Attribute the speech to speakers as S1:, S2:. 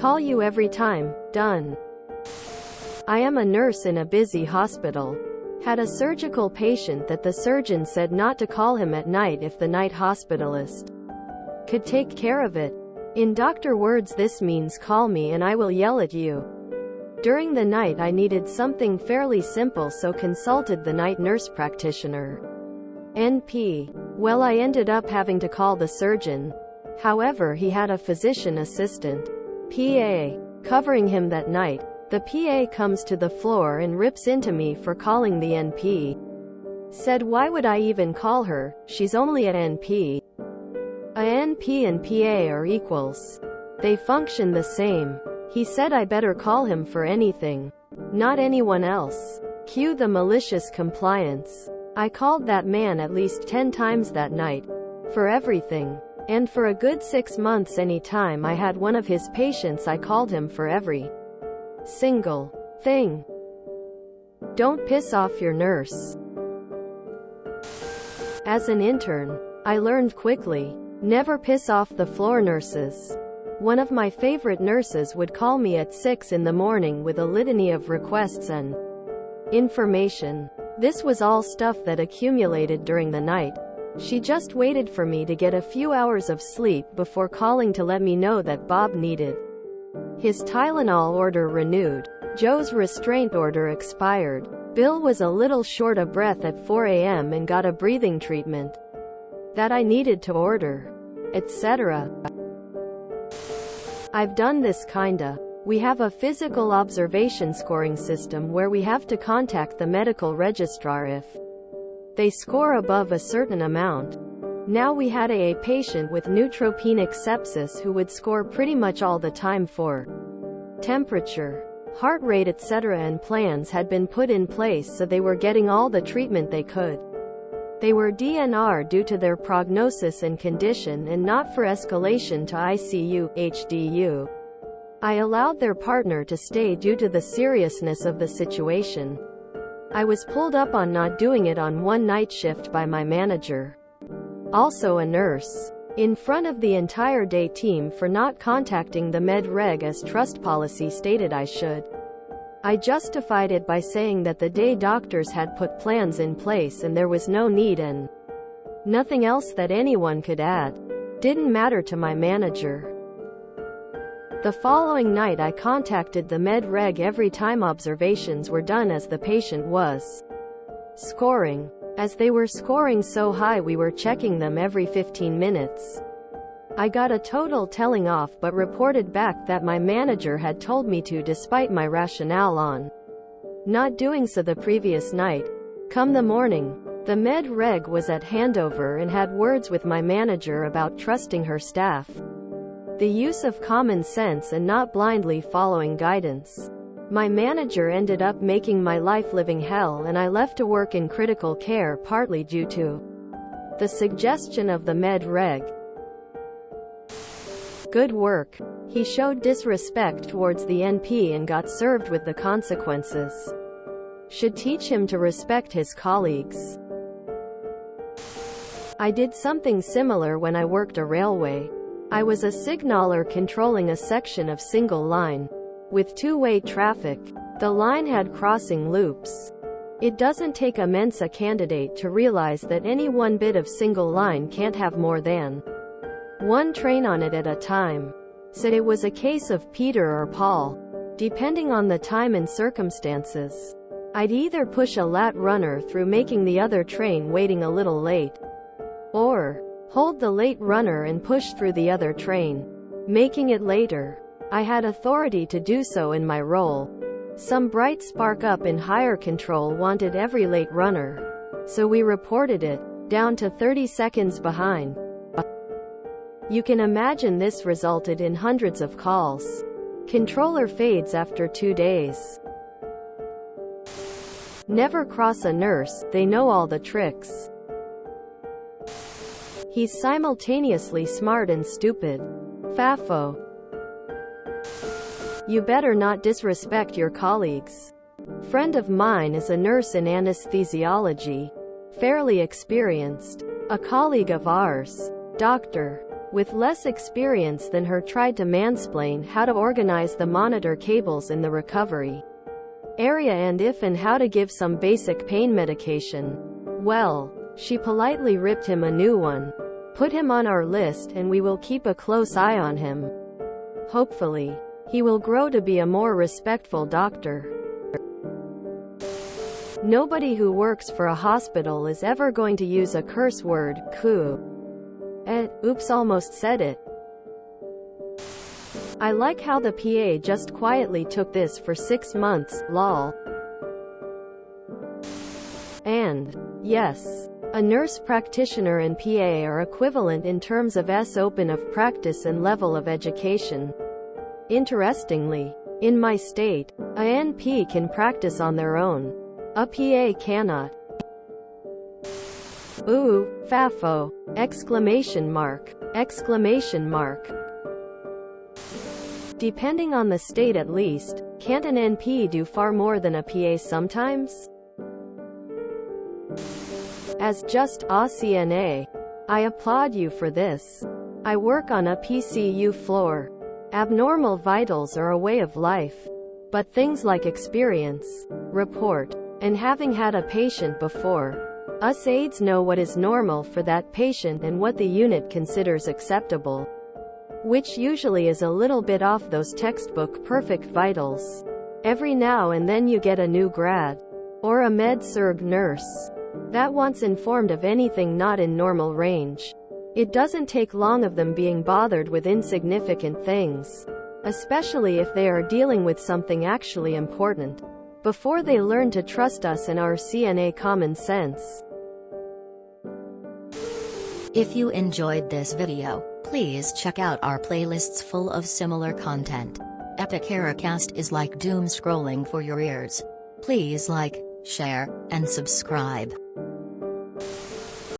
S1: Call you every time. Done. I am a nurse in a busy hospital. Had a surgical patient that the surgeon said not to call him at night if the night hospitalist could take care of it. In doctor words, this means call me and I will yell at you. During the night I needed something fairly simple, so consulted the night nurse practitioner. NP. Well, I ended up having to call the surgeon. However, he had a physician assistant, PA, covering him that night. The PA comes to the floor and rips into me for calling the NP. Said why would I even call her, she's only an NP. A NP and PA are equals. They function the same. He said I better call him for anything, not anyone else. Cue the malicious compliance. I called that man at least 10 times that night. For everything. And for a good 6 months, any time I had one of his patients I called him for every single thing. Don't piss off your nurse. As an intern, I learned quickly. Never piss off the floor nurses. One of my favorite nurses would call me at 6 in the morning with a litany of requests and information. This was all stuff that accumulated during the night. She just waited for me to get a few hours of sleep before calling to let me know that Bob needed his Tylenol order renewed. Joe's restraint order expired. Bill was a little short of breath at 4 a.m. and got a breathing treatment that I needed to order, etc. I've done this kinda. We have a physical observation scoring system where we have to contact the medical registrar if they score above a certain amount. Now we had a patient with neutropenic sepsis who would score pretty much all the time for temperature, heart rate, etc., and plans had been put in place so they were getting all the treatment they could. They were DNR due to their prognosis and condition and not for escalation to ICU, HDU. I allowed their partner to stay due to the seriousness of the situation. I was pulled up on not doing it on one night shift by my manager, also a nurse, in front of the entire day team for not contacting the med reg as trust policy stated I should. I justified it by saying that the day doctors had put plans in place and there was no need and nothing else that anyone could add. Didn't matter to my manager. The following night I contacted the med reg every time observations were done as the patient was scoring. As they were scoring so high we were checking them every 15 minutes. I got a total telling off but reported back that my manager had told me to despite my rationale on not doing so the previous night. Come the morning, the med reg was at handover and had words with my manager about trusting her staff, the use of common sense and not blindly following guidance. My manager ended up making my life living hell and I left to work in critical care partly due to the suggestion of the med reg. Good work. He showed disrespect towards the NP and got served with the consequences. Should teach him to respect his colleagues. I did something similar when I worked a railway. I was a signaller controlling a section of single line with two-way traffic. The line had crossing loops. It doesn't take a Mensa candidate to realize that any one bit of single line can't have more than one train on it at a time. So it was a case of Peter or Paul, depending on the time and circumstances. I'd either push a lat runner through making the other train waiting a little late, or hold the late runner and push through the other train, making it later. I had authority to do so in my role. Some bright spark up in higher control wanted every late runner, so we reported it, down to 30 seconds behind. You can imagine this resulted in hundreds of calls. Controller fades after 2 days. Never cross a nurse, they know all the tricks. He's simultaneously smart and stupid. FAFO. You better not disrespect your colleagues. Friend of mine is a nurse in anesthesiology, fairly experienced. A colleague of ours, Dr. with less experience than her, tried to mansplain how to organize the monitor cables in the recovery area and if and how to give some basic pain medication. Well, she politely ripped him a new one. Put him on our list and we will keep a close eye on him. Hopefully, he will grow to be a more respectful doctor. Nobody who works for a hospital is ever going to use a curse word, coup. Oops, almost said it. I like how the PA just quietly took this for 6 months, lol. And, yes, a nurse practitioner and PA are equivalent in terms of open of practice and level of education. Interestingly, in my state, a NP can practice on their own. A PA cannot. Ooh, FAFO! Exclamation mark. Exclamation mark. Depending on the state at least, can't an NP do far more than a PA sometimes? As just a CNA, I applaud you for this. I work on a PCU floor. Abnormal vitals are a way of life. But things like experience, report, and having had a patient before, us aides know what is normal for that patient and what the unit considers acceptable, which usually is a little bit off those textbook perfect vitals. Every now and then you get a new grad, or a med-surg nurse, that wants informed of anything not in normal range. It doesn't take long of them being bothered with insignificant things, especially if they are dealing with something actually important, before they learn to trust us and our CNA common sense.
S2: If you enjoyed this video, please check out our playlists full of similar content. Epic Heracast is like doom scrolling for your ears. Please like, share, and subscribe.